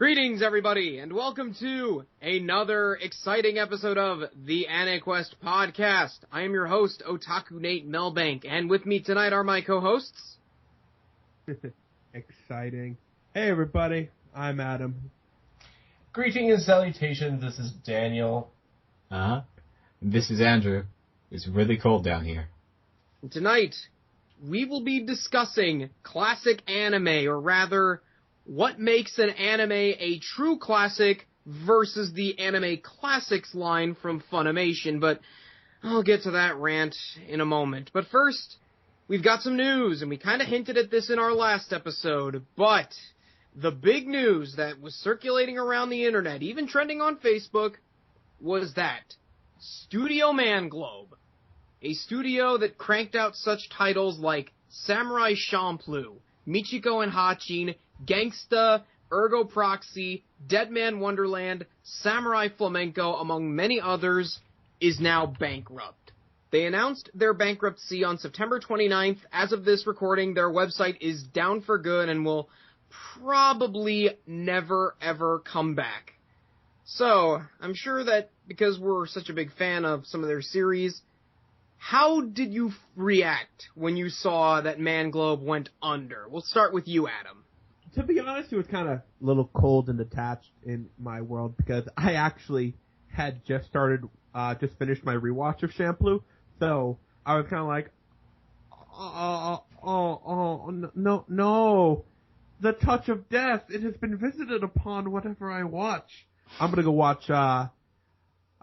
Greetings, everybody, and welcome to another exciting episode of the AniQuest podcast. I am your host, Otaku Nate Milbank, and with me tonight are my co-hosts. Exciting. Hey, everybody, I'm Adam. Greetings and salutations, this is Daniel. This is Andrew. It's really cold down here. Tonight, we will be discussing classic anime, or rather, what makes an anime a true classic versus the anime classics line from Funimation, but I'll get to that rant in a moment. But first, we've got some news, and we kind of hinted at this in our last episode, but the big news that was circulating around the internet, even trending on Facebook, was that Studio Manglobe, a studio that cranked out such titles like Samurai Champloo, Michiko and Hatchin, Gangsta, Ergo Proxy, Deadman Wonderland, Samurai Flamenco, among many others, is now bankrupt. They announced their bankruptcy on September 29th. As of this recording, their website is down for good and will probably never, ever come back. So, I'm sure that because we're such a big fan of some of their series, how did you react when you saw that Manglobe went under? We'll start with you, Adam. To be honest, it was kind of a little cold and detached in my world because I actually had just finished my rewatch of Champloo, so I was kind of like, no, the touch of death, it has been visited upon whatever I watch. I'm gonna go watch Al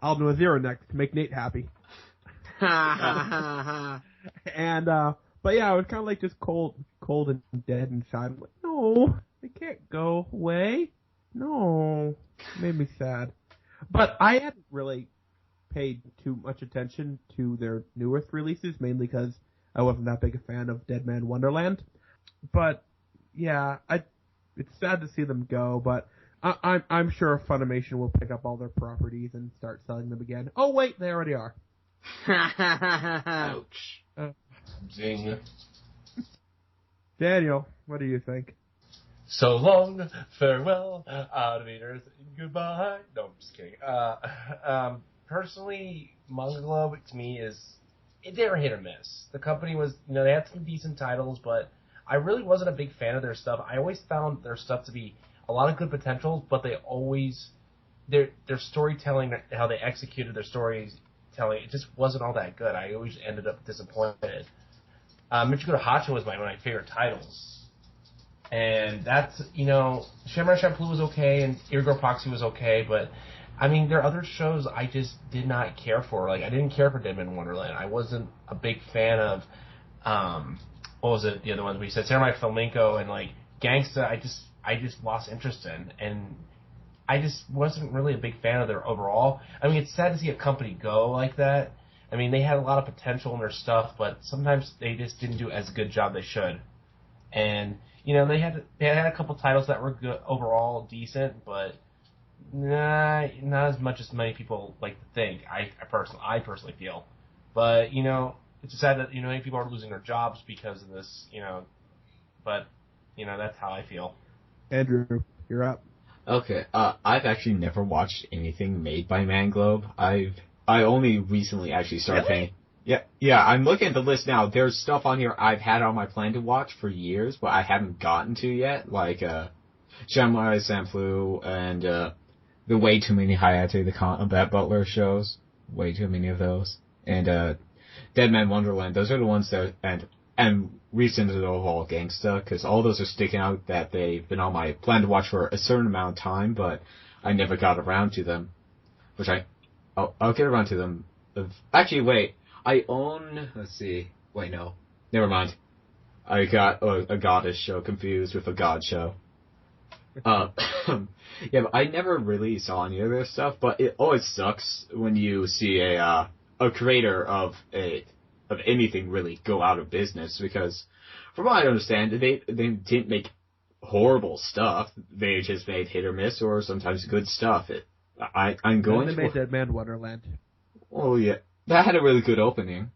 Noazira next to make Nate happy. And but yeah, I was kind of like just cold and dead and shy. I'm like, no, they can't go away. No, it made me sad. But I hadn't really paid too much attention to their newest releases, mainly because I wasn't that big a fan of Deadman Wonderland. But yeah, it's sad to see them go. But I'm sure Funimation will pick up all their properties and start selling them again. Oh wait, they already are. Ouch. Zing. Daniel, what do you think? So long, farewell, out of eaters, goodbye. No, I'm just kidding. Personally, Manglobe to me they're hit or miss. The company was, they had some decent titles, but I really wasn't a big fan of their stuff. I always found their stuff to be a lot of good potentials, but they always, their storytelling, how they executed their storytelling, it just wasn't all that good. I always ended up disappointed. Michiko to Hatchin was one of my favorite titles. And that's, Samurai Champloo was okay, and Ergo Proxy was okay, but, there are other shows I just did not care for. Like, I didn't care for Deadman Wonderland. I wasn't a big fan of, what was it, the other ones we said, Samurai Flamenco and, Gangsta, I just lost interest in, and I just wasn't really a big fan of their overall. It's sad to see a company go like that. They had a lot of potential in their stuff, but sometimes they just didn't do as good job they should. And, they had a couple titles that were good, overall decent, but not as much as many people like to think. I personally feel. But, it's sad that, many people are losing their jobs because of this, but, that's how I feel. Andrew, you're up. Okay, I've actually never watched anything made by Manglobe. I only recently actually started paying. Yeah, I'm looking at the list now. There's stuff on here I've had on my plan to watch for years, but I haven't gotten to yet, like Samurai Champloo and the way too many Hayate the Combat Butler shows. Way too many of those. And Deadman Wonderland. Those are the ones that and recent of all Gangsta, because all those are sticking out that they've been on my plan to watch for a certain amount of time, but I never got around to them. Which I'll get around to them. Actually, wait. I own... Let's see. Wait, no. Never mind. I got a goddess show confused with a god show. Yeah, but I never really saw any of their stuff, but it always sucks when you see a creator of anything really go out of business, because from what I understand, they didn't make horrible stuff. They just made hit or miss or sometimes good stuff. I'm going to... They made Deadman Wonderland. Oh, yeah. That had a really good opening.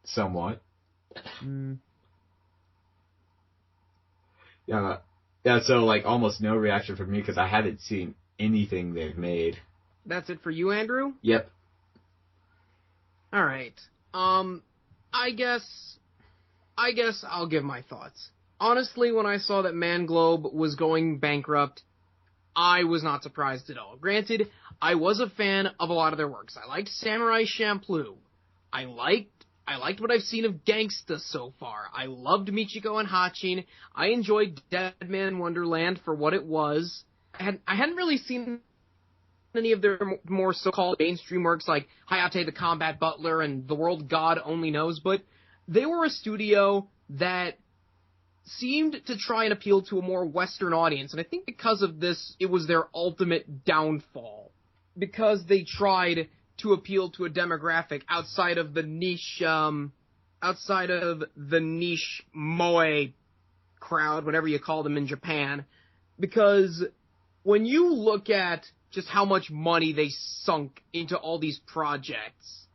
Somewhat. Mm. Yeah, Yeah, so, like, almost no reaction from me because I haven't seen anything they've made. That's it for you, Andrew? Yep. Alright. I guess I'll give my thoughts. Honestly, when I saw that Manglobe was going bankrupt, I was not surprised at all. Granted, I was a fan of a lot of their works. I liked Samurai Champloo. I liked what I've seen of Gangsta so far. I loved Michiko and Hachin. I enjoyed Dead Man Wonderland for what it was. I hadn't really seen any of their more so-called mainstream works like Hayate the Combat Butler and The World God Only Knows, but they were a studio that seemed to try and appeal to a more Western audience, and I think because of this, it was their ultimate downfall. Because they tried to appeal to a demographic outside of the niche moe crowd, whatever you call them in Japan. Because when you look at just how much money they sunk into all these projects,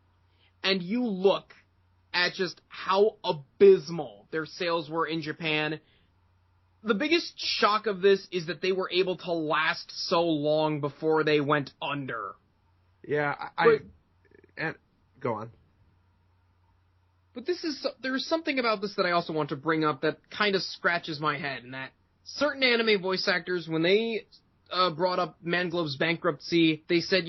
and you look at just how abysmal their sales were in Japan, the biggest shock of this is that they were able to last so long before they went under. Yeah, and go on. But there's something about this that I also want to bring up that kind of scratches my head, and that certain anime voice actors, when they brought up Manglobe's bankruptcy, they said,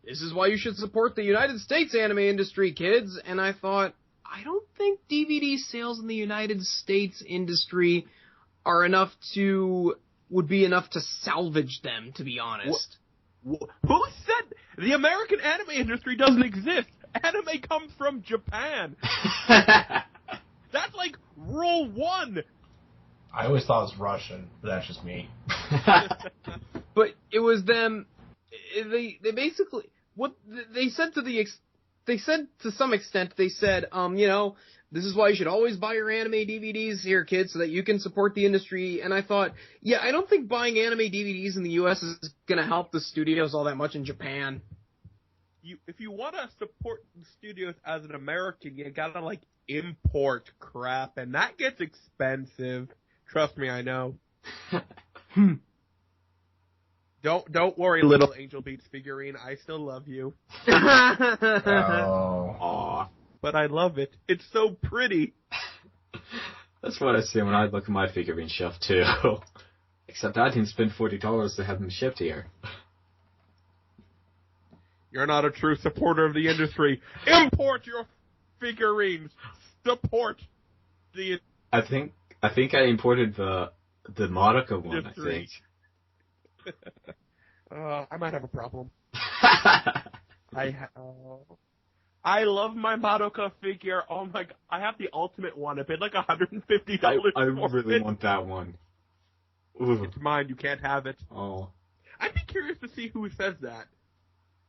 this is why you should support the United States anime industry, kids. And I thought, I don't think DVD sales in the United States industry would be enough to salvage them, to be honest. Who said the American anime industry doesn't exist? Anime comes from Japan. That's like rule one. I always thought it was Russian, but that's just me. But it was them. They basically what they said to some extent. They said, this is why you should always buy your anime DVDs here, kids, so that you can support the industry. And I thought, yeah, I don't think buying anime DVDs in the U.S. is going to help the studios all that much in Japan. If you want to support the studios as an American, you gotta, import crap, and that gets expensive. Trust me, I know. Don't worry, little Angel Beats figurine. I still love you. Aw. But I love it. It's so pretty. That's what I say when I look at my figurine shelf, too. Except I didn't spend $40 to have them shipped here. You're not a true supporter of the industry. Import your figurines. Support the... I think I imported the Madoka one, I think. I might have a problem. I love my Madoka figure. Oh my god, I have the ultimate one. I paid like $150 I really want that one. Ooh. It's mine. You can't have it. Oh. I'd be curious to see who says that.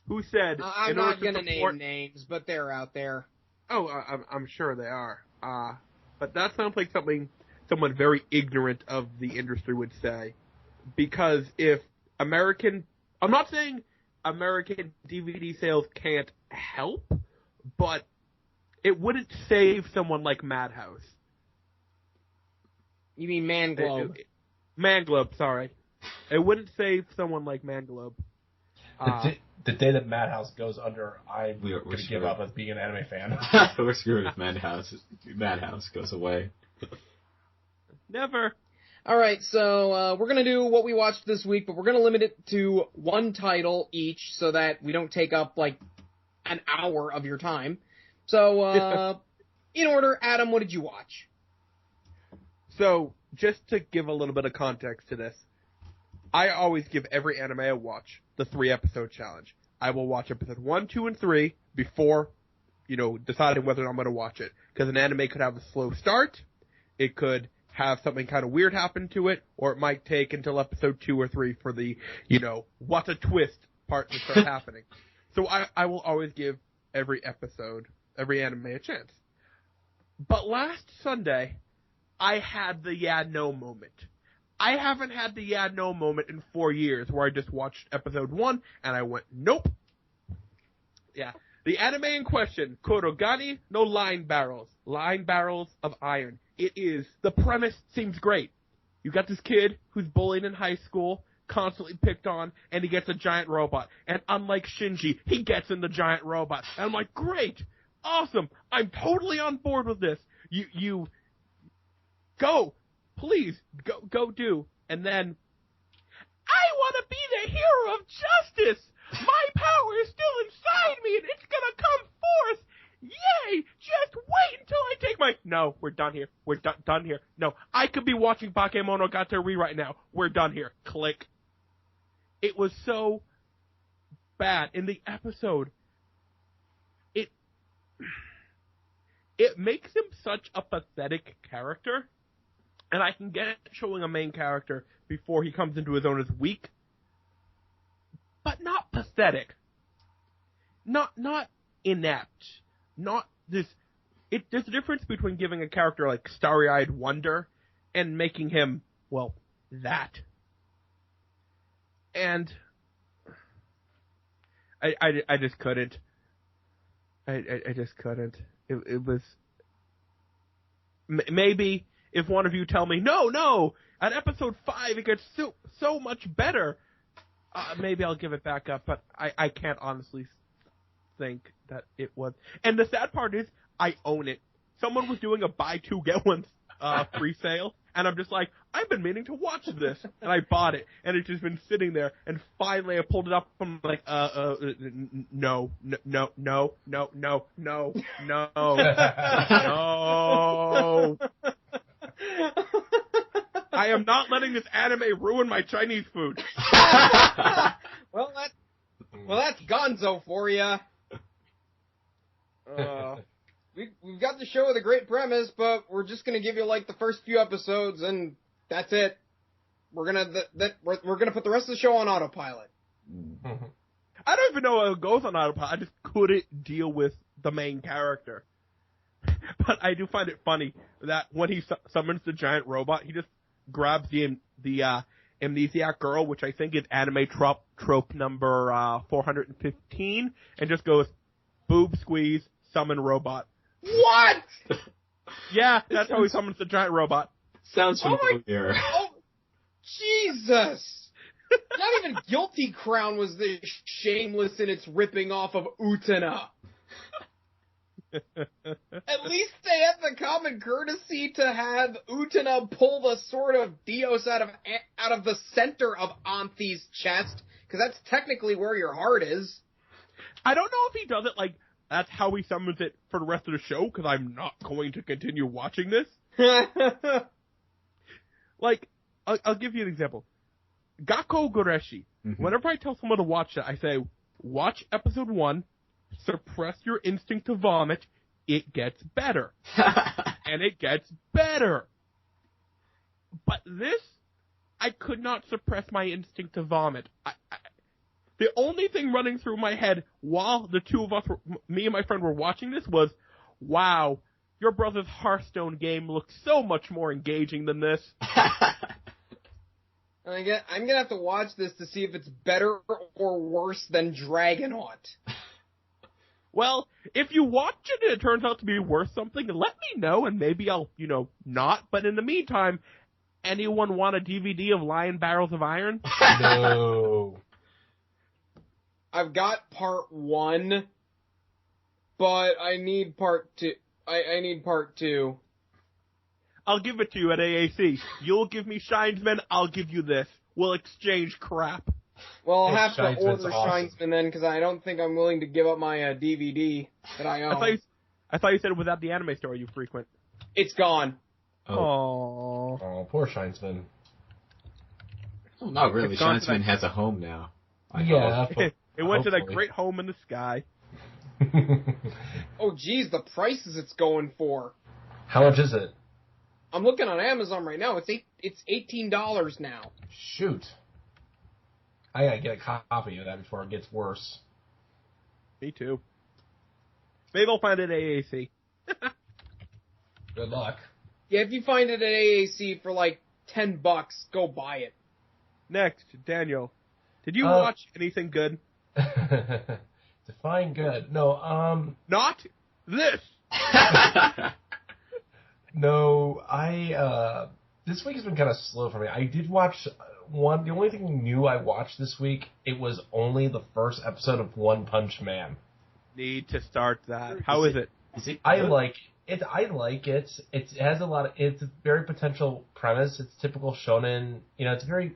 Who said? I'm not gonna name names, but they're out there. Oh, I'm sure they are. But that sounds like something someone very ignorant of the industry would say. Because if I'm not saying American DVD sales can't help, but it wouldn't save someone like Madhouse. You mean Manglobe? Manglobe, sorry. It wouldn't save someone like Manglobe. The day that Madhouse goes under, we're going to give up as being an anime fan. We're screwed if Madhouse goes away. Never. Alright, so we're going to do what we watched this week, but we're going to limit it to one title each so that we don't take up, an hour of your time. So, in order, Adam, what did you watch? So, just to give a little bit of context to this, I always give every anime I watch the 3-episode challenge. I will watch episode 1, 2, and 3 before, deciding whether I'm going to watch it. Because an anime could have a slow start, it could have something kind of weird happen to it, or it might take until episode 2 or 3 for the, what a twist part to start happening. So I will always give every anime a chance. But last Sunday, I had the no moment. I haven't had the no moment in 4 years where I just watched episode 1 and I went, nope. Yeah. The anime in question, Kurogani no Line Barrels of Iron. The premise seems great. You got this kid who's bullied in high school, constantly picked on, and he gets a giant robot. And unlike Shinji, he gets in the giant robot. And I'm like, great, awesome, I'm totally on board with this. You go, please, go do. And then, I want to be the hero of justice. My power is still inside me, and it's gonna come forth. Yay! Just wait until I take my... No, we're done here. We're done here. No, I could be watching Bakemonogatari right now. We're done here. Click. It was so bad. In the episode, it makes him such a pathetic character, and I can get showing a main character before he comes into his own as weak, but not pathetic. Not inept. Not this. There's a difference between giving a character like Starry-Eyed Wonder and making him, well, that. And I just couldn't. I just couldn't. It was maybe if one of you tell me no, at episode 5 it gets so much better. Maybe I'll give it back up, but I can't honestly think that it was. And the sad part is, I own it. Someone was doing a buy two get one free sale, and I'm just like, I've been meaning to watch this, and I bought it, and it's just been sitting there, and finally I pulled it up, and I'm like, no. I am not letting this anime ruin my Chinese food. Well, that's Gonzo for you. We've got the show with a great premise, but we're just gonna give you like the first few episodes, and that's it. We're gonna put the rest of the show on autopilot. I don't even know how it goes on autopilot. I just couldn't deal with the main character. But I do find it funny that when he summons the giant robot, he just grabs the amnesiac girl, which I think is anime trope number 415, and just goes, boob squeeze, summon robot. What? Yeah, that's how he summons the giant robot. Sounds familiar. Oh, Jesus! Not even Guilty Crown was this shameless in its ripping off of Utena. At least they had the common courtesy to have Utena pull the sword of Dios out of the center of Anthi's chest, because that's technically where your heart is. I don't know if he does it like that's how he summons it for the rest of the show, because I'm not going to continue watching this. Like, I'll give you an example. Gakko Goreshi. Mm-hmm. Whenever I tell someone to watch it, I say, watch episode 1, suppress your instinct to vomit, it gets better. And it gets better. But this, I could not suppress my instinct to vomit. The only thing running through my head while the two of us, me and my friend, were watching this was, wow, your brother's Hearthstone game looks so much more engaging than this. I'm gonna have to watch this to see if it's better or worse than Dragonaut. Well, if you watch it and it turns out to be worth something, let me know and maybe I'll, not. But in the meantime, anyone want a DVD of Lion Barrels of Iron? No. I've got part 1, but I need part 2. I need part 2. I'll give it to you at AAC. You'll give me Shinesman, I'll give you this. We'll exchange crap. Well, I'll have to Shinesman's order awesome. Shinesman then, because I don't think I'm willing to give up my DVD that I own. I thought you said without the anime store you frequent. It's gone. Oh. Oh, poor Shinesman. Well, not really. Shinesman has a home now. Yeah. It went to that Hopefully. great home in the sky. Oh, geez, the prices it's going for. How much is it? I'm looking on Amazon right now. It's $18 now. Shoot. I gotta get a copy of that before it gets worse. Me too. Maybe I'll find it at AAC. Good luck. Yeah, if you find it at AAC for like $10, go buy it. Next, Daniel. Did you watch anything good? Define good. No, Not this! No, this week has been kind of slow for me. I did watch one. The only thing new I watched this week, it was only the first episode of One Punch Man. Need to start that. How is it? Is it? I like it. I like it. It has a lot of. It's a very potential premise. It's typical shonen. It's a very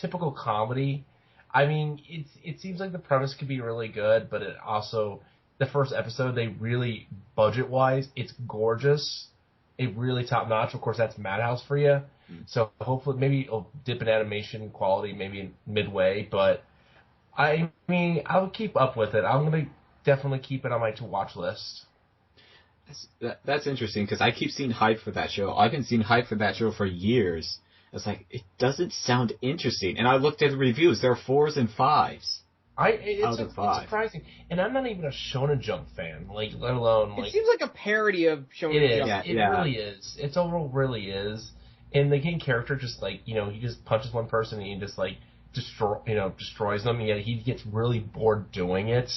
typical comedy. I mean, it seems like the premise could be really good, but it also the first episode they really budget wise, it's gorgeous. It really top notch. Of course, that's Madhouse for you. So hopefully, maybe it'll dip in animation quality, maybe midway. But I mean, I'll keep up with it. I'm gonna definitely keep it on my to watch list. That's interesting because I keep seeing hype for that show. I've been seeing hype for that show for years. It's like it doesn't sound interesting, and I looked at the reviews. There are 4s and 5s. It's surprising, and I'm not even a Shonen Jump fan. Like, let alone like it seems like a parody of Shonen it is. Jump. It really is. It's overall really is. And the main character just like he just punches one person and he just like destroys them. And yet he gets really bored doing it.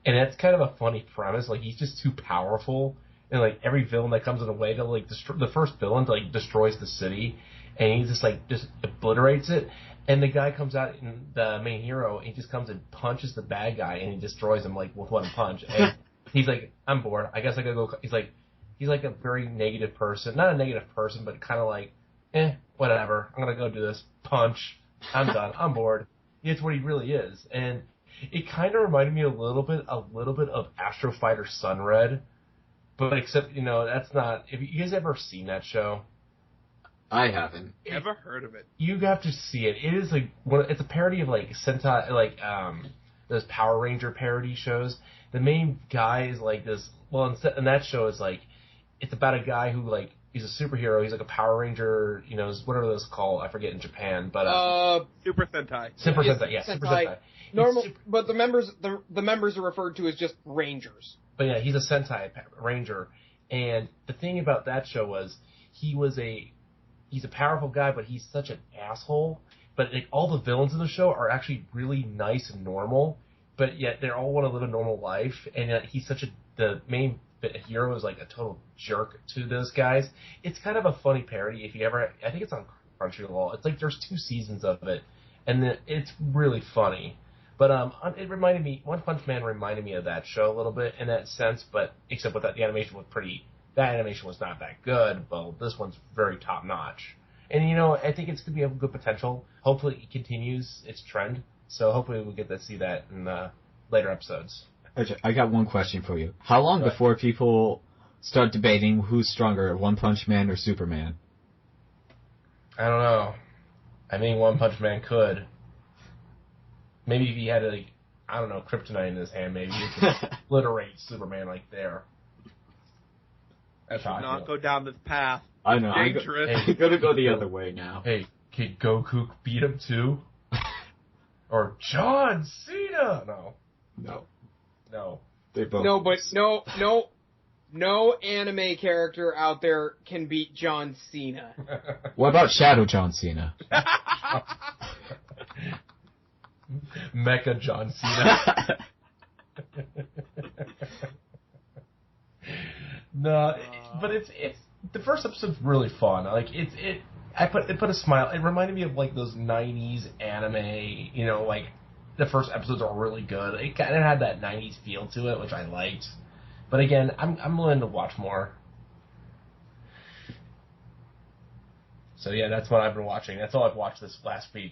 And that's kind of a funny premise. Like, he's just too powerful. And, like, every villain that comes in the way to, like, the first villain, like, destroys the city. And he just obliterates it. And the guy comes out, and the main hero, he just comes and punches the bad guy, and he destroys him, like, with one punch. And he's like, I'm bored. I guess I gotta go. He's like a very negative person. Not a negative person, but kind of like, whatever. I'm gonna go do this. Punch. I'm done. I'm bored. It's what he really is. And it kind of reminded me a little bit of Astro Fighter Sunred, but except that's not. Have you guys ever seen that show? I haven't. Never heard of it. You have to see it. It is like it's a parody of like Sentai, like those Power Ranger parody shows. The main guy is like this. Well, in that show is like it's about a guy who like he's a superhero. He's like a Power Ranger. Whatever those called. I forget in Japan, but Super Sentai. Super Sentai. Yeah, Super Sentai. Normal, but the members are referred to as just Rangers. But yeah, he's a Sentai Ranger, and the thing about that show was he's a powerful guy, but he's such an asshole. But like all the villains in the show are actually really nice and normal, but yet they all want to live a normal life, and yet he's the main hero is like a total jerk to those guys. It's kind of a funny parody. I think it's on Crunchyroll. It's like there's 2 seasons of it, and it's really funny. But One Punch Man reminded me of that show a little bit in that sense, but except with that, the animation was that animation was not that good. Well, this one's very top notch. And I think it's going to be a good potential. Hopefully it continues its trend. So hopefully we'll get to see that in later episodes. I got one question for you. How long before people start debating who's stronger, One Punch Man or Superman? I don't know. I mean, One Punch Man could. Maybe if he had, kryptonite in his hand, maybe he could obliterate Superman like there. That's should not go down this path. I know. Dangerous. I'm going to go the other way now. Hey, can Goku beat him too? Or John Cena? No. They both. No, but no anime character out there can beat John Cena. What about Shadow John Cena? Mecha John Cena. No, but it's the first episode's really fun. Like it put a smile. It reminded me of like those '90s anime. Like the first episodes are really good. It kind of had that '90s feel to it, which I liked. But again, I'm willing to watch more. So yeah, that's what I've been watching. That's all I've watched this last week.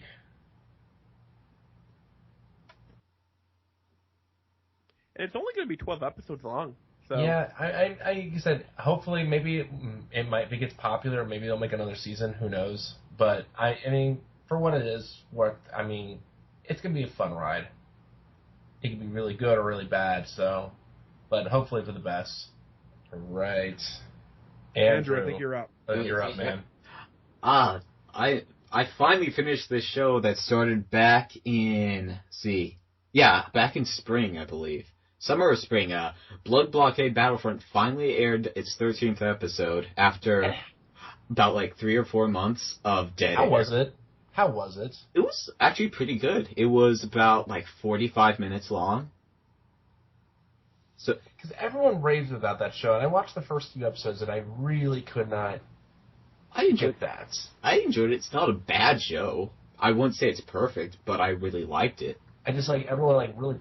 And it's only going to be 12 episodes long. So. Yeah, I said, hopefully maybe it might, if it gets popular, maybe they'll make another season. Who knows? But I mean, for what it is worth, it's going to be a fun ride. It can be really good or really bad. So, but hopefully for the best. Right. Andrew, I think you're up. You're up, man. I finally finished this show that started back in back in spring, I believe. Summer or spring, Blood Blockade Battlefront finally aired its 13th episode after about 3 or 4 months of dead air. How was it? It was actually pretty good. It was about 45 minutes long. So, because everyone raves about that show, and I watched the first few episodes, and I really could not I enjoyed with that. I enjoyed it. It's not a bad show. I wouldn't say it's perfect, but I really liked it. I just like everyone like really.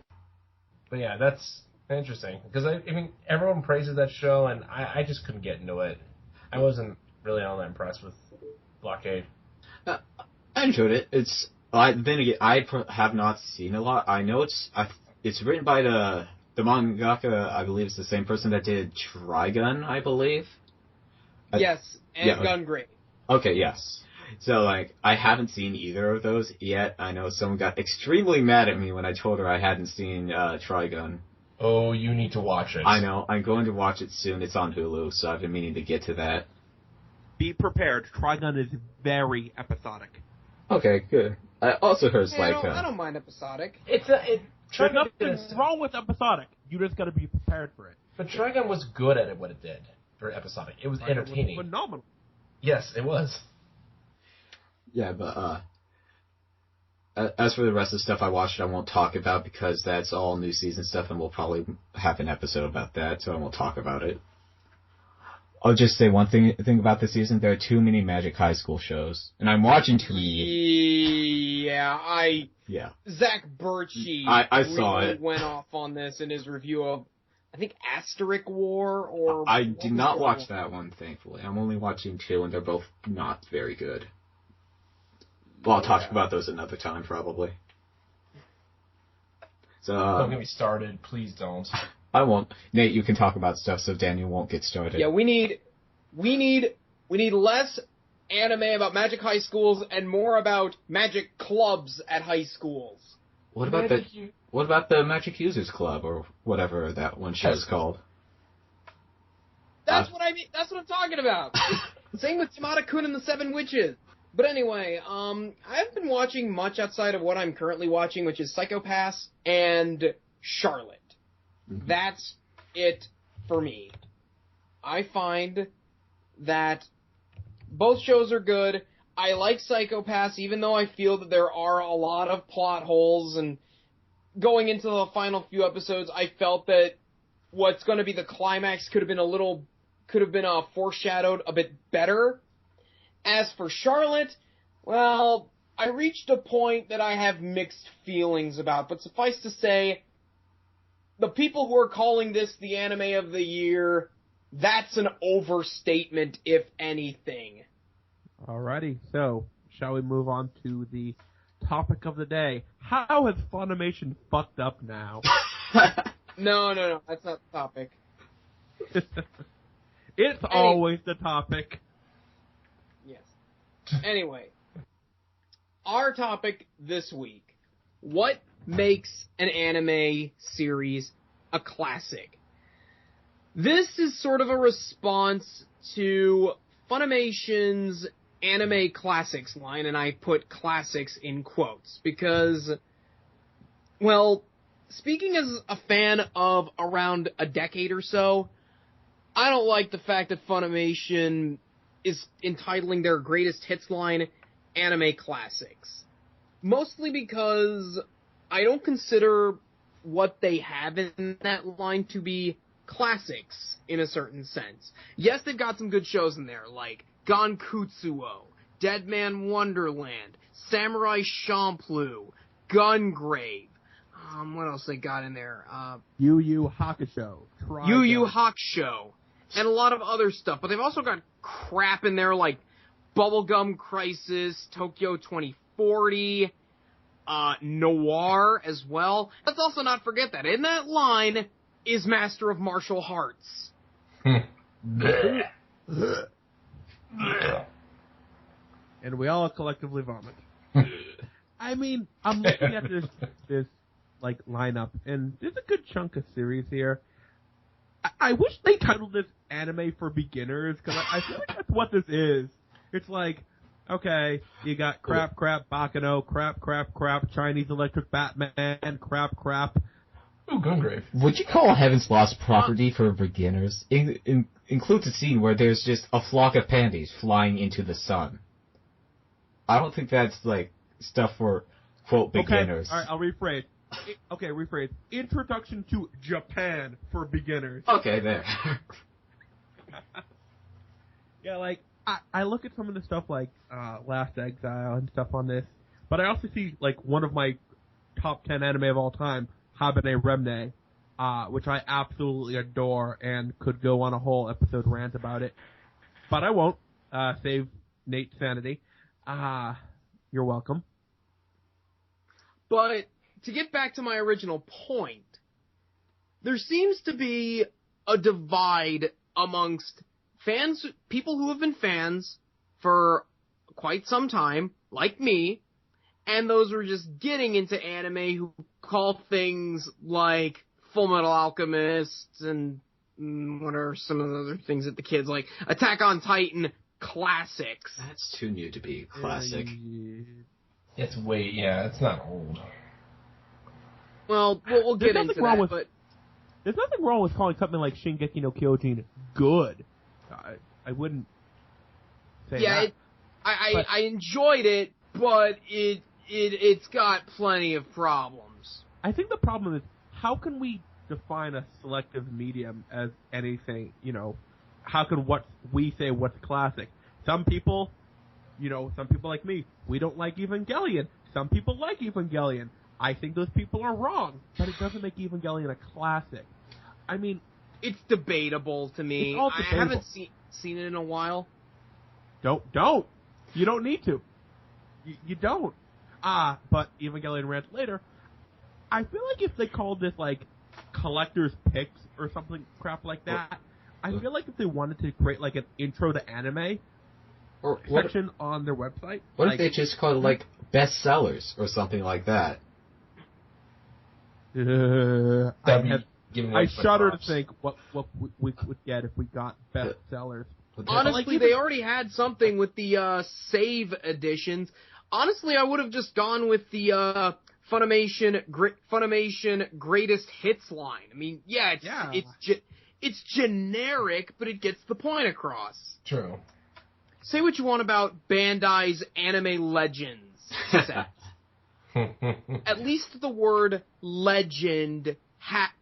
But yeah, that's interesting because I mean everyone praises that show and I just couldn't get into it. I wasn't really all that impressed with Blockade. I enjoyed it. Then again, have not seen a lot. I know it's written by the mangaka. I believe it's the same person that did Trigun. I believe. Yes, and Gungrave. Okay, yes. So like, I haven't seen either of those yet. I know someone got extremely mad at me when I told her I hadn't seen Trigun. Oh, you need to watch it. I know. I'm going to watch it soon. It's on Hulu, so I've been meaning to get to that. Be prepared. Trigun is very episodic. Okay, good. I also heard I don't mind episodic. There's nothing wrong with episodic. You just got to be prepared for it. But Trigun was good at what it did for episodic. It was entertaining. Was phenomenal. Yes, it was. Yeah, but as for the rest of the stuff I watched, I won't talk about because that's all new season stuff, and we'll probably have an episode about that, so I won't talk about it. I'll just say one thing about this season. There are too many Magic High School shows, and I'm watching too many. Yeah. Zach Birchie I saw it. Went off on this in his review of, I think, Asterisk War, or... I did not watch that one, thankfully. I'm only watching 2, and they're both not very good. Well, I'll talk about those another time, probably. So don't get me started. Please don't. I won't. Nate, you can talk about stuff so Daniel won't get started. Yeah, we need less anime about Magic High Schools and more about Magic clubs at high schools. What about the Magic Users Club or whatever that one show is called? That's what I mean. That's what I'm talking about. Same with Yamada-kun and the Seven Witches. But anyway, I haven't been watching much outside of what I'm currently watching, which is Psycho-Pass and Charlotte. Mm-hmm. That's it for me. I find that both shows are good. I like Psycho-Pass, even though I feel that there are a lot of plot holes, and going into the final few episodes, I felt that what's going to be the climax could have been foreshadowed a bit better. As for Charlotte, well, I reached a point that I have mixed feelings about, but suffice to say, the people who are calling this the anime of the year, that's an overstatement, if anything. Alrighty, so, shall we move on to the topic of the day? How has Funimation fucked up now? No, that's not the topic. It's always the topic. Yes. Anyway, our topic this week. What makes an anime series a classic? This is sort of a response to Funimation's anime classics line, and I put classics in quotes, because, well, speaking as a fan of around a decade or so, I don't like the fact that Funimation is entitling their greatest hits line anime classics. Mostly because I don't consider what they have in that line to be classics in a certain sense. Yes, they've got some good shows in there, like Gankutsuo, Dead Man Wonderland, Samurai Champloo, Gungrave. What else they got in there? Yu Yu Hakusho. Yu Yu Hakusho. And a lot of other stuff. But they've also got crap in there like Bubblegum Crisis, Tokyo 2040, Noir as well. Let's also not forget that in that line is Master of Martial Arts. And we all collectively vomit. I mean, I'm looking at this like lineup, and there's a good chunk of series here. I wish they titled this Anime for Beginners, because I feel like that's what this is. It's like, okay, you got crap, Bakano, crap, Chinese Electric Batman, crap. Ooh, Gungrave. Would you call Heaven's Lost property for beginners? Includes a scene where there's just a flock of pandas flying into the sun. I don't think that's, like, stuff for, quote, beginners. Okay, alright, I'll rephrase. Rephrase. Introduction to Japan for beginners. Okay, there. Yeah, like, I look at some of the stuff like Last Exile and stuff on this, but I also see like one of my top 10 anime of all time, Habane Remne, which I absolutely adore and could go on a whole episode rant about it. But I won't. Save Nate's sanity. You're welcome. But to get back to my original point, there seems to be a divide amongst fans, people who have been fans for quite some time, like me, and those who are just getting into anime who call things like Full Metal Alchemist and what are some of the other things that the kids like? Attack on Titan classics. That's too new to be classic. It's it's not old. Well, we'll get into that, but... There's nothing wrong with calling something like Shingeki no Kyojin good. I wouldn't say that. Yeah, I enjoyed it, but it's got plenty of problems. I think the problem is, how can we define a selective medium as anything, how can what we say what's classic? Some people like me, we don't like Evangelion. Some people like Evangelion. I think those people are wrong, but it doesn't make Evangelion a classic. I mean, it's debatable to me. It's all debatable. I haven't seen it in a while. Don't. You don't need to. You don't. But Evangelion rant later. I feel like if they called this like collector's picks or something crap like that, I feel like if they wanted to create like an intro to anime or section on their website. What if they just called it like bestsellers or something like that? I shudder to think what we would get if we got bestsellers. Honestly, they already had something with the save editions. Honestly, I would have just gone with the Funimation Greatest Hits line. I mean, it's generic, but it gets the point across. True. Say what you want about Bandai's Anime Legends set. At least the word legend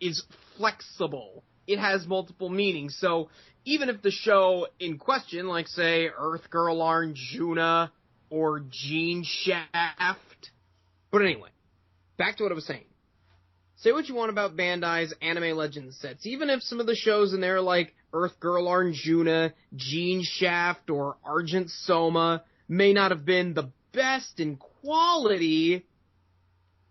is flexible. It has multiple meanings. So even if the show in question, like say Earth Girl Arjuna or Gene Shaft, but anyway, back to what I was saying. Say what you want about Bandai's Anime Legends sets. Even if some of the shows in there like Earth Girl Arjuna, Gene Shaft, or Argent Soma may not have been the best in quality,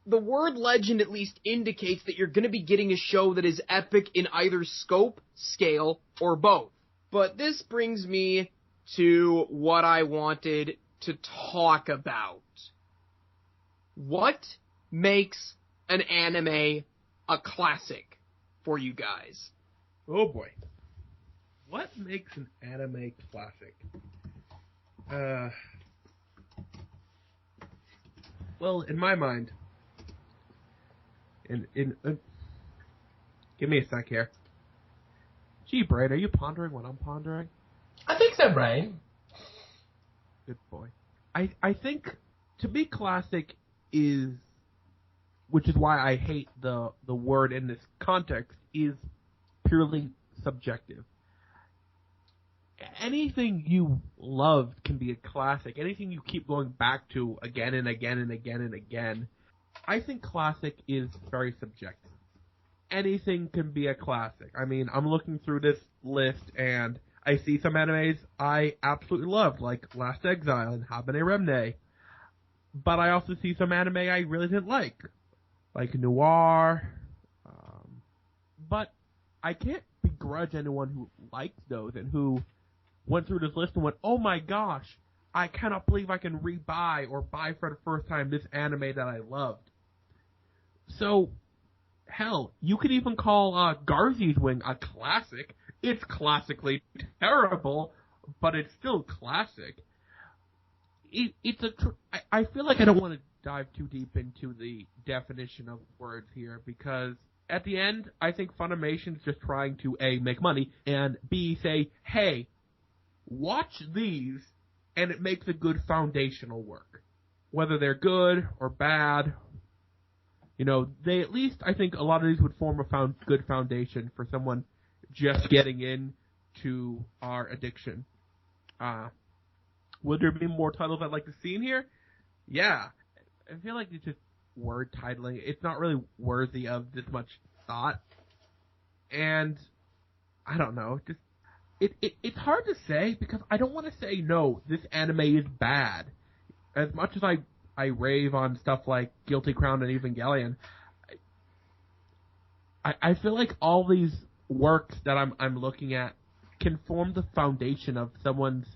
the word legend at least indicates that you're going to be getting a show that is epic in either scope, scale, or both. But this brings me to what I wanted to talk about. What makes an anime a classic for you guys? Oh boy. What makes an anime classic? Well, in my mind, give me a sec here. Gee, Brian, are you pondering what I'm pondering? I think so, Brian. Good boy. I think to be classic is, which is why I hate the word in this context, is purely subjective. Anything you loved can be a classic. Anything you keep going back to again and again and again and again. I think classic is very subjective. Anything can be a classic. I mean, I'm looking through this list and I see some animes I absolutely loved, like Last Exile and Habane Remne. But I also see some anime I really didn't like Noir. But I can't begrudge anyone who liked those and who went through this list and went, oh my gosh, I cannot believe I can rebuy or buy for the first time this anime that I loved. So, hell, you could even call Garzy's Wing a classic. It's classically terrible, but it's still classic. I feel like I don't want to dive too deep into the definition of words here, because at the end, I think Funimation's just trying to A, make money, and B, say, hey, watch these, and it makes a good foundational work. Whether they're good or bad, they at least, I think a lot of these would form a good foundation for someone just getting into our addiction. Would there be more titles I'd like to see in here? Yeah. I feel like it's just word titling. It's not really worthy of this much thought. And I don't know, just it's hard to say because I don't want to say no, this anime is bad. As much as I rave on stuff like Guilty Crown and Evangelion, I feel like all these works that I'm looking at can form the foundation of someone's,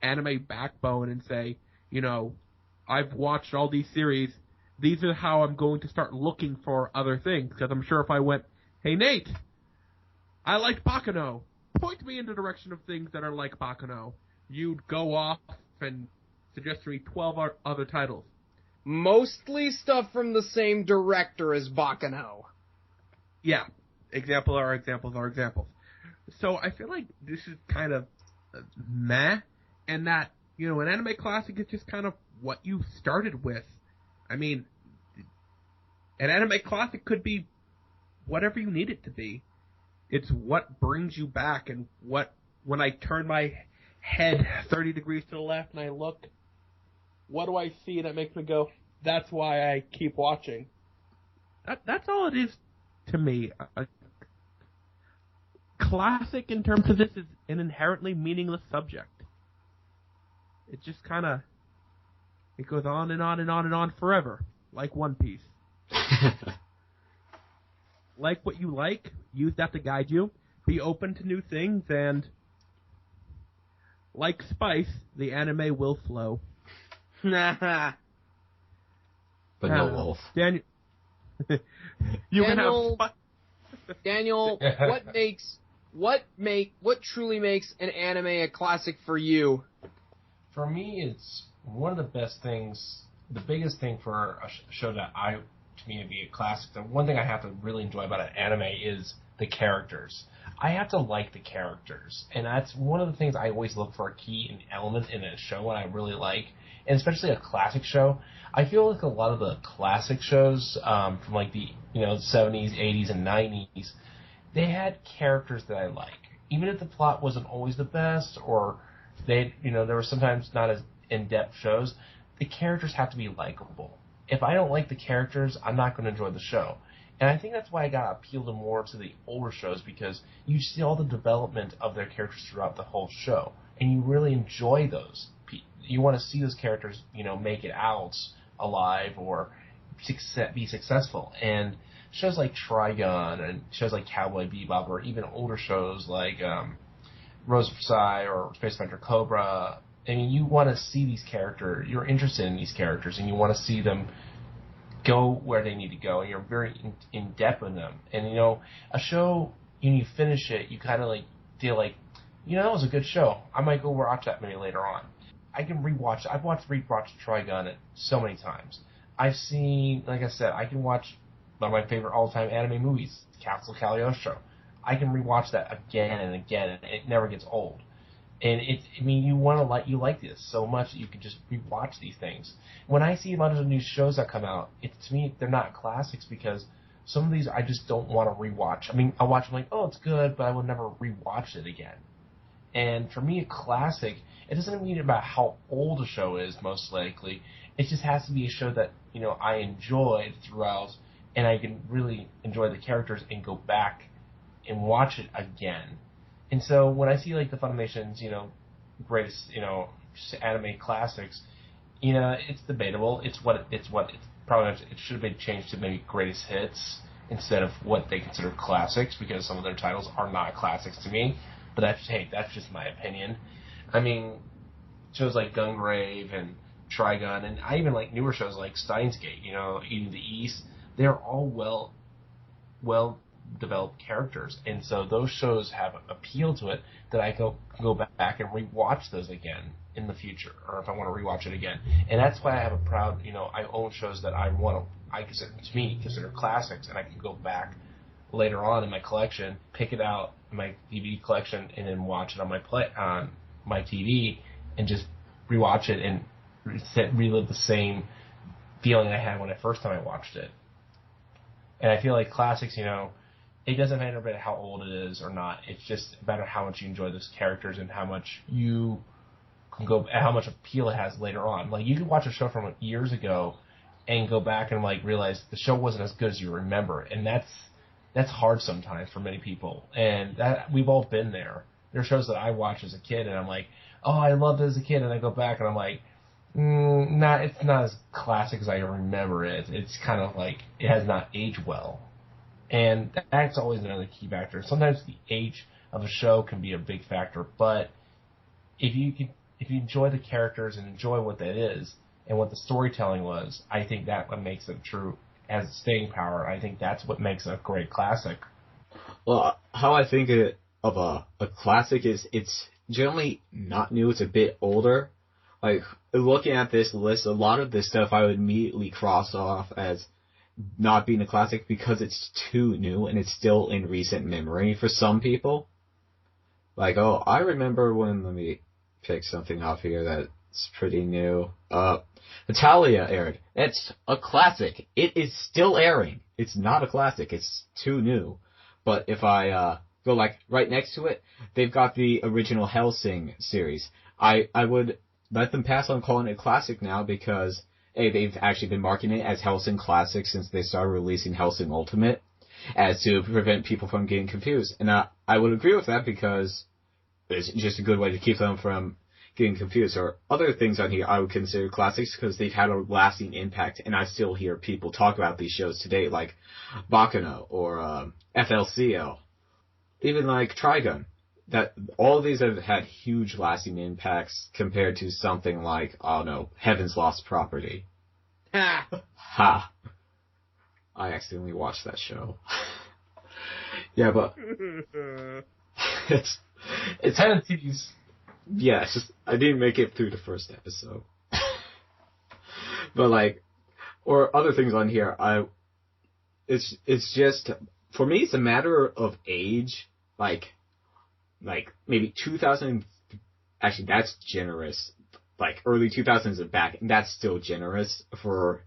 anime backbone and say, I've watched all these series. These are how I'm going to start looking for other things. Because I'm sure if I went, hey Nate, I like Baccano. Point me in the direction of things that are like Baccano. You'd go off and suggest to me 12 other titles. Mostly stuff from the same director as Baccano. Yeah. Examples are examples. So I feel like this is kind of meh, and that, an anime classic is just kind of what you started with. I mean, an anime classic could be whatever you need it to be. It's what brings you back, and when I turn my head 30 degrees to the left and I look, what do I see that makes me go, that's why I keep watching? That's all it is to me. A classic in terms of this is an inherently meaningless subject. It just kind of, it goes on and on and on and on forever, like One Piece. Like what you like, use that to guide you, be open to new things, and like spice, the anime will flow. But no wolf. Daniel, Daniel, what truly makes an anime a classic for you? For me, it's one of the best things, the biggest thing for a show that to me, to be a classic. The one thing I have to really enjoy about an anime is the characters. I have to like the characters, and that's one of the things I always look for, a key element in a show when I really like, and especially a classic show. I feel like a lot of the classic shows from like the 70s, 80s, and 90s, they had characters that I like, even if the plot wasn't always the best, or there were sometimes not as in-depth shows. The characters have to be likable. If I don't like the characters, I'm not going to enjoy the show. And I think that's why I got appealed more to the older shows, because you see all the development of their characters throughout the whole show, and you really enjoy those. You want to see those characters, make it out alive or be successful. And shows like Trigun and shows like Cowboy Bebop, or even older shows like Rose of Versailles or Space Adventure Cobra, I mean, you want to see these characters, you're interested in these characters, and you want to see them go where they need to go, and you're very in depth with them. And, a show, when you finish it, you kind of feel like, that was a good show. I might go watch that maybe later on. I can rewatch it. I've rewatched Trigun so many times. I've seen, like I said, I can watch one of my favorite all-time anime movies, Castle Cagliostro. I can rewatch that again and again, and it never gets old. And you like this so much that you can just rewatch these things. When I see a lot of the new shows that come out, to me, they're not classics, because some of these I just don't want to rewatch. I mean, I'll watch them like, oh, it's good, but I will never rewatch it again. And for me, a classic, it doesn't mean about how old a show is, most likely. It just has to be a show that, I enjoyed throughout, and I can really enjoy the characters and go back and watch it again. And so when I see the Funimation's, greatest, anime classics, it's debatable. It should have been changed to maybe greatest hits instead of what they consider classics, because some of their titles are not classics to me. But that's just my opinion. I mean, shows like Gungrave and Trigun, and I even like newer shows like Steins Gate, Eating the East. They're all well developed characters, and so those shows have appeal to it that I can go back and rewatch those again in the future, or if I want to rewatch it again. And that's why I have a proud, I own shows that I consider classics, and I can go back later on in my collection, pick it out in my DVD collection, and then watch it on my TV, and just rewatch it and relive the same feeling I had when first time I watched it. And I feel like classics, it doesn't matter about how old it is or not. It's just about how much you enjoy those characters and how much you and go how much appeal it has later on. Like, you can watch a show from years ago and go back and like realize the show wasn't as good as you remember it, and that's hard sometimes for many people. And that we've all been there. There are shows that I watched as a kid, and I'm like, oh, I loved it as a kid, and I go back and I'm like, it's not as classic as I remember it. It's kind of like it has not aged well, and that's always another key factor. Sometimes the age of a show can be a big factor, but if you enjoy the characters and enjoy what that is and what the storytelling was, I think that what makes it true as staying power. I think that's what makes it a great classic. Well, how I think of a classic is it's generally not new. It's a bit older. Like, looking at this list, a lot of this stuff I would immediately cross off as not being a classic because it's too new and it's still in recent memory for some people. Like, oh, I remember when, let me pick something off here that's pretty new. Italia aired. It's a classic. It is still airing. It's not a classic. It's too new. But if I go like right next to it, they've got the original Hellsing series. I would let them pass on calling it a classic now because A, they've actually been marketing it as Hellsing Classic since they started releasing Hellsing Ultimate, as to prevent people from getting confused. And I would agree with that because it's just a good way to keep them from getting confused. Or other things on here I would consider classics because they've had a lasting impact, and I still hear people talk about these shows today, like Baccano or FLCL, even like Trigun. That all of these have had huge lasting impacts compared to something like, I don't know, Heaven's Lost Property. Ha! Ha! I accidentally watched that show. Yeah, but it's Tendencies. yeah, it's just I didn't make it through the first episode. But like, or other things on here, it's just, for me it's a matter of age. Like maybe 2000, actually that's generous. Like early 2000s and back, and that's still generous for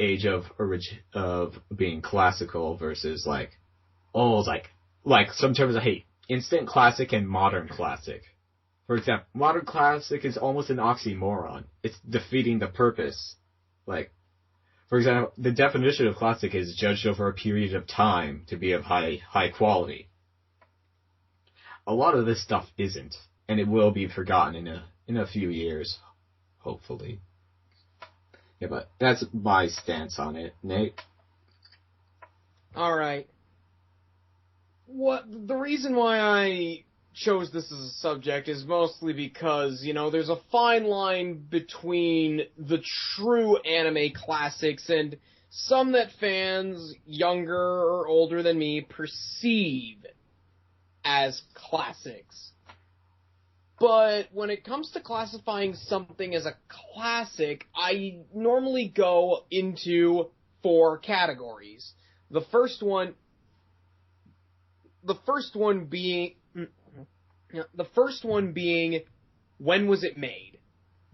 age of being classical versus like old, like some terms I hate: instant classic and modern classic. For example, modern classic is almost an oxymoron. It's defeating the purpose. Like, for example, the definition of classic is judged over a period of time to be of high quality. A lot of this stuff isn't, and it will be forgotten in a few years, hopefully. Yeah, but that's my stance on it, Nate. All right. The reason why I chose this as a subject is mostly because, there's a fine line between the true anime classics and some that fans younger or older than me perceive as classics. But when it comes to classifying something as a classic, I normally go into 4 categories. The first one being when was it made?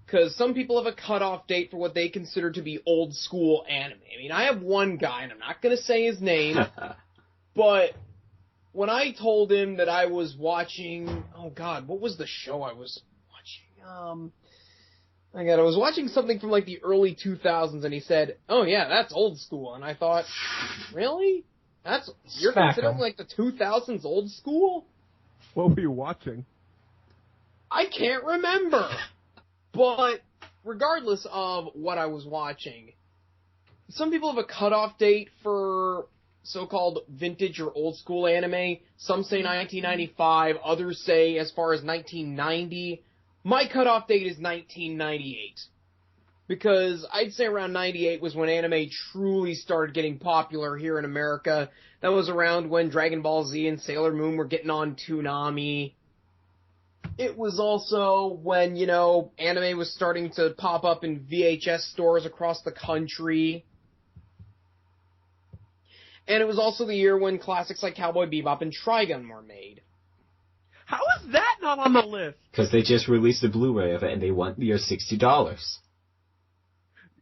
Because some people have a cutoff date for what they consider to be old school anime. I mean, I have one guy, and I'm not going to say his name, but when I told him that I was watching, oh god, what was the show I was watching? I was watching something from like the early 2000s, and he said, "Oh yeah, that's old school." And I thought, really? You're considering like the 2000s old school? What were you watching? I can't remember. But regardless of what I was watching, some people have a cutoff date for so-called vintage or old school anime. Some say 1995, others say as far as 1990. My cutoff date is 1998. Because I'd say around 98 was when anime truly started getting popular here in America. That was around when Dragon Ball Z and Sailor Moon were getting on Toonami. It was also when, anime was starting to pop up in VHS stores across the country. And it was also the year when classics like Cowboy Bebop and Trigun were made. How is that not on the list? Because they just released a Blu-ray of it and they want your $60.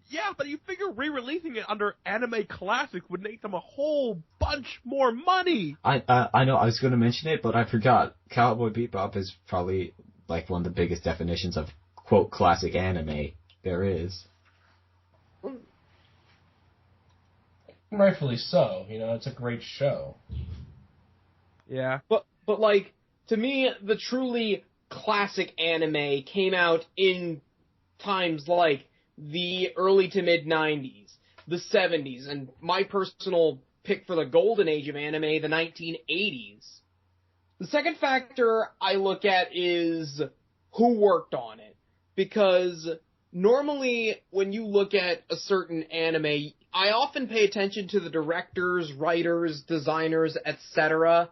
Yeah, but you figure re-releasing it under Anime Classics would make them a whole bunch more money. I know, I was going to mention it, but I forgot. Cowboy Bebop is probably like one of the biggest definitions of quote classic anime there is. Rightfully so. It's a great show. Yeah. But like, to me, the truly classic anime came out in times like the early to mid 90s, the 70s, and my personal pick for the golden age of anime, the 1980s. The second factor I look at is who worked on it. Because normally when you look at a certain anime, I often pay attention to the directors, writers, designers, etc.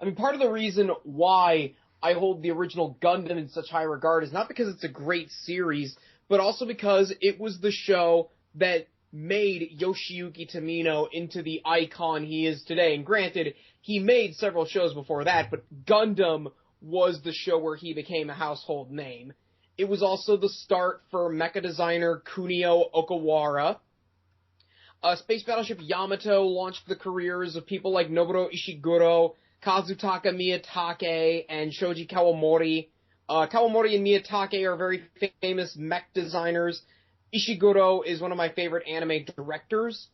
I mean, part of the reason why I hold the original Gundam in such high regard is not because it's a great series, but also because it was the show that made Yoshiyuki Tomino into the icon he is today. And granted, he made several shows before that, but Gundam was the show where he became a household name. It was also the start for mecha designer Kunio Okawara. Space Battleship Yamato launched the careers of people like Nobuo Ishiguro, Kazutaka Miyatake, and Shoji Kawamori. Kawamori and Miyatake are very famous mech designers. Ishiguro is one of my favorite anime directors.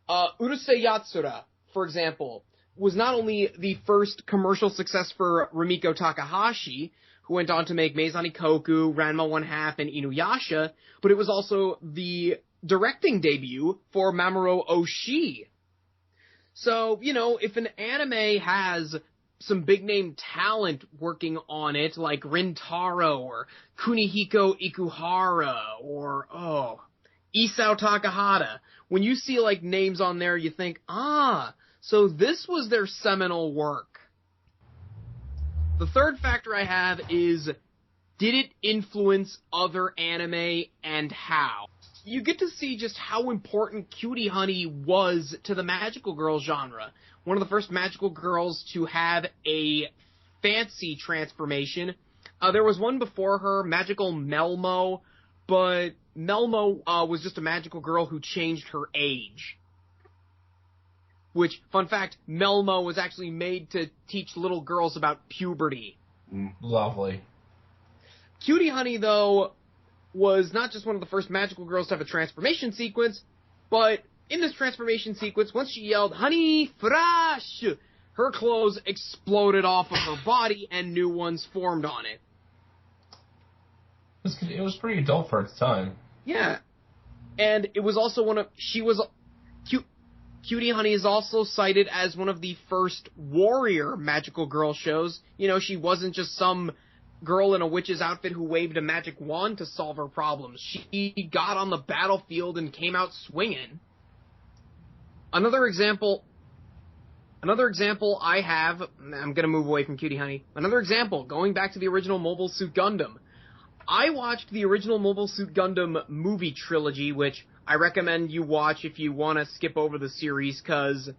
Urusei Yatsura, for example, was not only the first commercial success for Rumiko Takahashi, who went on to make Meizan Ikoku, Ranma 1/2, and Inuyasha, but it was also the directing debut for Mamoru Oshii. So, if an anime has some big-name talent working on it, like Rintaro, or Kunihiko Ikuhara, or, Isao Takahata, when you see, names on there, you think, so this was their seminal work. The third factor I have is, did it influence other anime, and how? You get to see just how important Cutie Honey was to the magical girl genre. One of the first magical girls to have a fancy transformation. There was one before her, Magical Melmo, but Melmo was just a magical girl who changed her age. Which, fun fact, Melmo was actually made to teach little girls about puberty. Lovely. Cutie Honey, though, was not just one of the first magical girls to have a transformation sequence, but in this transformation sequence, once she yelled, "Honey, Fresh!" her clothes exploded off of her body and new ones formed on it. It was pretty adult for its time. Yeah. And it was also Cutie Honey is also cited as one of the first warrior magical girl shows. She wasn't just some girl in a witch's outfit who waved a magic wand to solve her problems. She got on the battlefield and came out swinging. Another example I have, I'm going to move away from Cutie Honey. Another example, going back to the original Mobile Suit Gundam. I watched the original Mobile Suit Gundam movie trilogy, which I recommend you watch if you want to skip over the series, because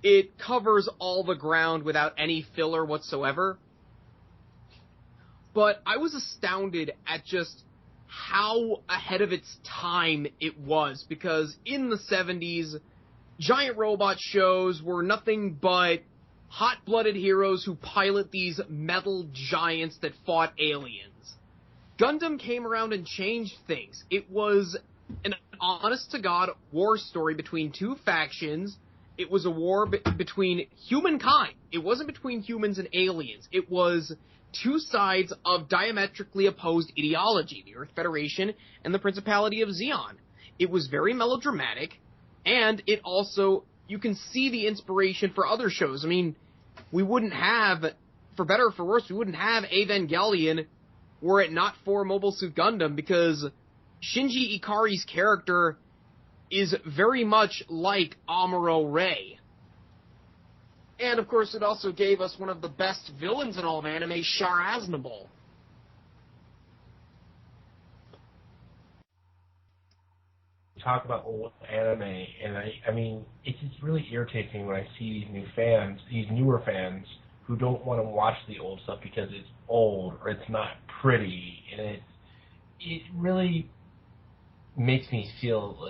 it covers all the ground without any filler whatsoever. But I was astounded at just how ahead of its time it was, because in the 70s, giant robot shows were nothing but hot-blooded heroes who pilot these metal giants that fought aliens. Gundam came around and changed things. It was an honest-to-God war story between two factions. It was a war between humankind. It wasn't between humans and aliens. It was two sides of diametrically opposed ideology, the Earth Federation and the Principality of Zeon. It was very melodramatic, and it also, you can see the inspiration for other shows. I mean, we wouldn't have, for better or for worse, we wouldn't have Evangelion were it not for Mobile Suit Gundam, because Shinji Ikari's character is very much like Amuro Ray. And, of course, it also gave us one of the best villains in all of anime, Char Aznable. Talk about old anime, and I mean, it's just really irritating when I see these newer fans, who don't want to watch the old stuff because it's old or it's not pretty, and it really makes me feel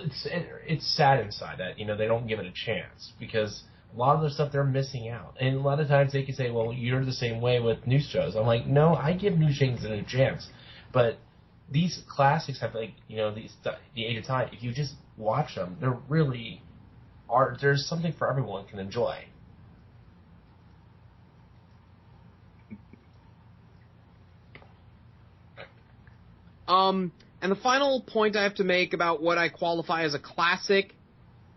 it's sad inside that they don't give it a chance, because a lot of the stuff they're missing out. And a lot of times they can say, well, you're the same way with new shows. I'm like, no, I give new things a new chance. But these classics have, like, you know, the Age of Time. If you just watch them, they're really there's something for everyone can enjoy. And the final point I have to make about what I qualify as a classic,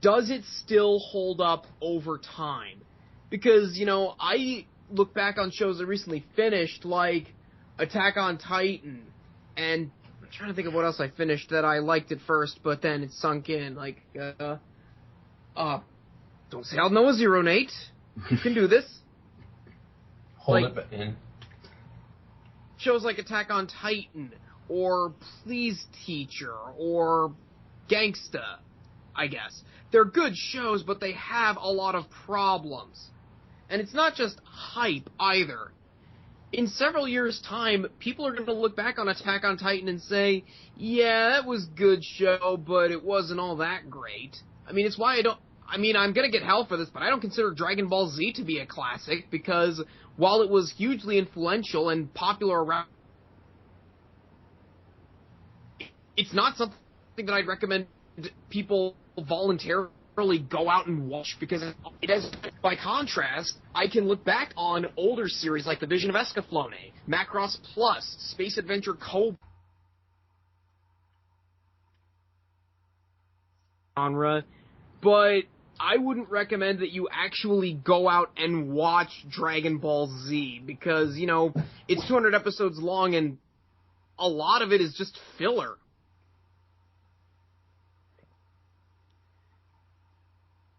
does it still hold up over time? Because, you know, I look back on shows that recently finished, like Attack on Titan, and I'm trying to think of what else I finished that I liked at first, but then it sunk in, like, don't say I'll know a Zero, Nate. You can do this. Hold like, it in. Shows like Attack on Titan, or Please Teacher, or Gangsta, I guess. They're good shows, but they have a lot of problems. And it's not just hype, either. In several years' time, people are going to look back on Attack on Titan and say, yeah, that was a good show, but it wasn't all that great. I mean, it's why I'm going to get hell for this, but I don't consider Dragon Ball Z to be a classic, because while it was hugely influential and popular around, it's not something that I'd recommend people voluntarily go out and watch, because it has, by contrast, I can look back on older series like The Vision of Escaflowne, Macross Plus, Space Adventure Cobra genre, but I wouldn't recommend that you actually go out and watch Dragon Ball Z, because, you know, it's 200 episodes long and a lot of it is just filler.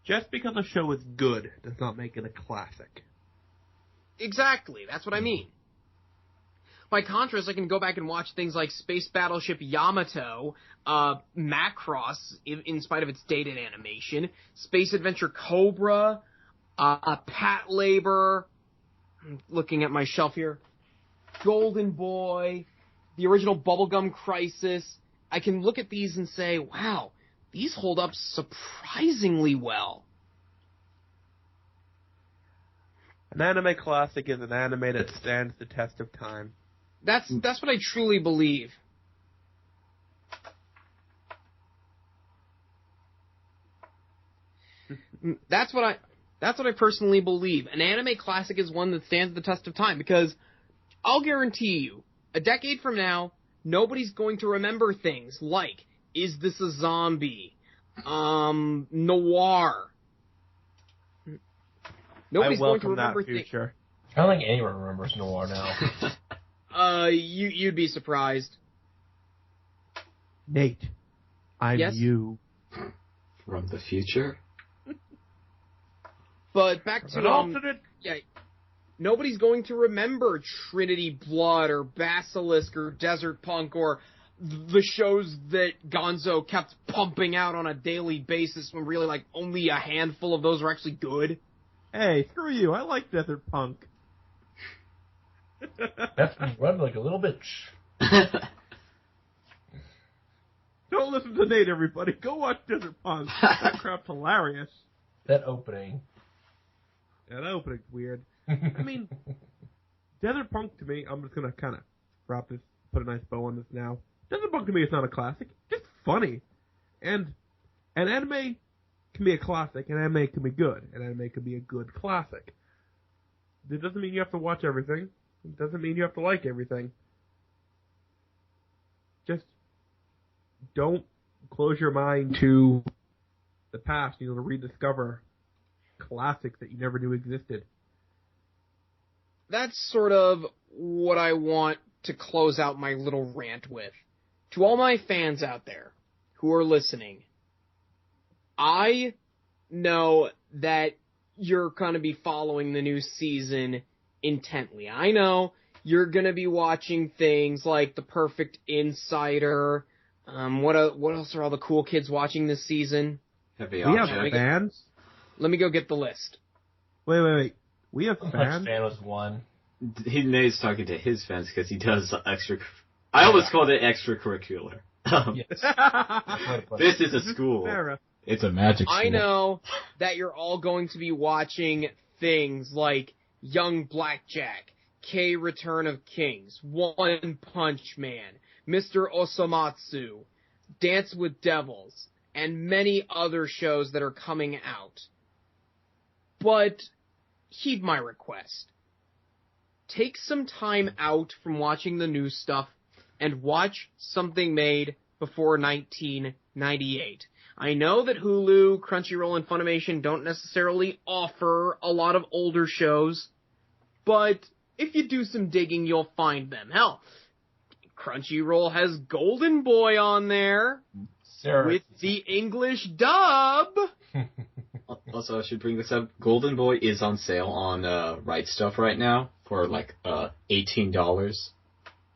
Just because a show is good does not make it a classic. Exactly, that's what I mean. By contrast, I can go back and watch things like Space Battleship Yamato, Macross, in spite of its dated animation, Space Adventure Cobra, Pat Labor, I'm looking at my shelf here, Golden Boy, the original Bubblegum Crisis. I can look at these and say, wow, these hold up surprisingly well. An anime classic is an anime that stands the test of time. That's what I truly believe. That's what I personally believe. An anime classic is one that stands the test of time, because I'll guarantee you, a decade from now, nobody's going to remember things like, is this a zombie? Noir. Nobody's going to remember things. I don't think anyone remembers Noir now. You'd be surprised. Nate, I'm yes? you. From the future? But back to, yeah, nobody's going to remember Trinity Blood or Basilisk or Desert Punk or the shows that Gonzo kept pumping out on a daily basis when really, like, only a handful of those are actually good. Hey, screw you. I like Desert Punk. That's run like a little bitch. Don't listen to Nate, everybody. Go watch Desert Punk. That crap's hilarious. That opening. Yeah, that opening's weird. I mean, Desert Punk to me, I'm just going to kind of wrap this, put a nice bow on this now. Desert Punk to me is not a classic. It's just funny. And an anime can be a classic, an anime can be good, an anime can be a good classic. It doesn't mean you have to watch everything. It doesn't mean you have to like everything. Just don't close your mind to the past, to rediscover classics that you never knew existed. That's sort of what I want to close out my little rant with. To all my fans out there who are listening, I know that you're going to be following the new season intently. I know you're going to be watching things like The Perfect Insider. What else are all the cool kids watching this season? We have fans. Let me go get the list. Wait. We have fans. Fan was one. Nate's talking to his fans because he does extra. I almost called it extracurricular. Yes. This is a school. Sarah. It's a magic school. I know that you're all going to be watching things like Young Blackjack, K Return of Kings, One Punch Man, Mr. Osamatsu, Dance with Devils, and many other shows that are coming out. But heed my request. Take some time out from watching the new stuff and watch something made before 1998. I know that Hulu, Crunchyroll, and Funimation don't necessarily offer a lot of older shows, but if you do some digging, you'll find them. Hell, Crunchyroll has Golden Boy on there with the English dub. Also, I should bring this up. Golden Boy is on sale on Right Stuff right now for like $18.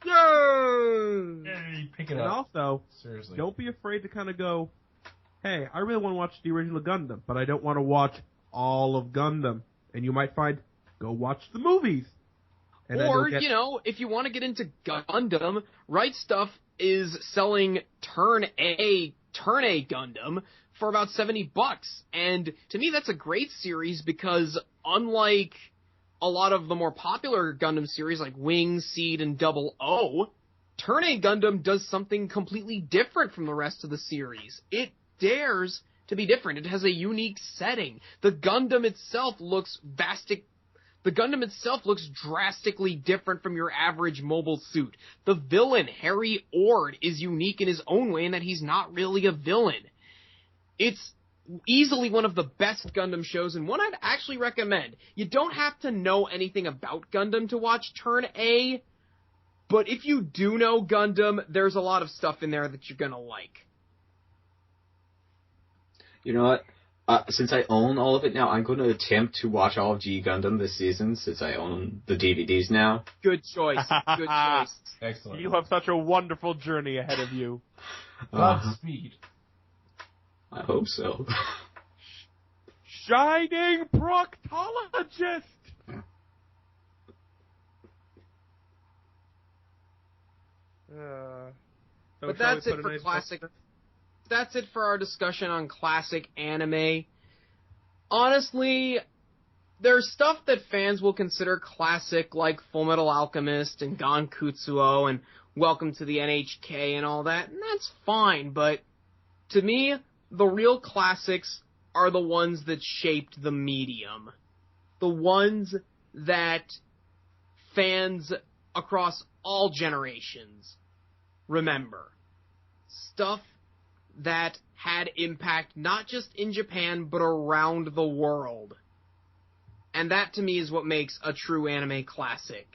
Yay! Hey, pick it And up. also, Seriously. don't be afraid to kind of go, hey, I really want to watch the original Gundam, but I don't want to watch all of Gundam. And you might find, go watch the movies. And then Or, you'll get- you know, if you want to get into Gundam, Right Stuff is selling Turn A Gundam for about $70. And to me, that's a great series because unlike a lot of the more popular Gundam series like Wing, Seed, and Double O, Turn A Gundam does something completely different from the rest of the series. It dares to be different. It has a unique setting. The Gundam itself looks drastically different from your average mobile suit. The villain, Harry Ord, is unique in his own way in that he's not really a villain. It's easily one of the best Gundam shows, and one I'd actually recommend. You don't have to know anything about Gundam to watch Turn A, but if you do know Gundam, there's a lot of stuff in there that you're gonna like. You know what? Since I own all of it now, I'm going to attempt to watch all of G Gundam this season, since I own the DVDs now. Good choice. Good choice. Excellent. You have such a wonderful journey ahead of you. Godspeed. I hope so. Shining Proctologist! But that's it for classic. That's it for our discussion on classic anime. Honestly, there's stuff that fans will consider classic, like Fullmetal Alchemist and Gankutsuo and Welcome to the NHK and all that, and that's fine, but to me, the real classics are the ones that shaped the medium. The ones that fans across all generations remember. Stuff that had impact not just in Japan, but around the world. And that, to me, is what makes a true anime classic.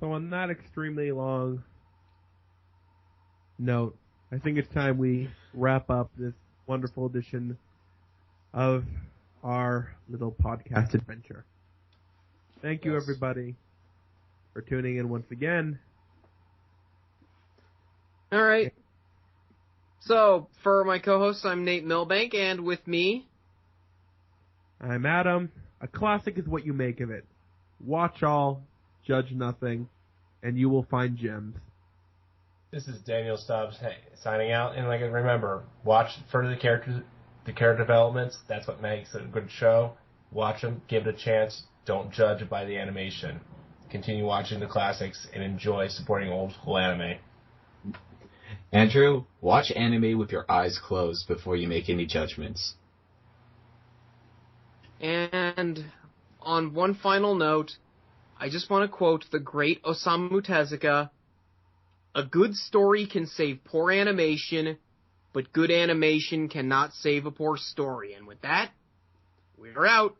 So on that extremely long note, I think it's time we wrap up this wonderful edition of our little podcast adventure. Thank you, Yes. everybody, for tuning in once again. All right. So, for my co-host, I'm Nate Milbank, and with me... I'm Adam. A classic is what you make of it. Watch all, judge nothing, and you will find gems. This is Daniel Stubbs signing out, and like remember, watch for the character developments. That's what makes it a good show. Watch them, give it a chance. Don't judge it by the animation. Continue watching the classics and enjoy supporting old school anime. Andrew, watch anime with your eyes closed before you make any judgments. And on one final note, I just want to quote the great Osamu Tezuka, "A good story can save poor animation, but good animation cannot save a poor story." And with that, we're out.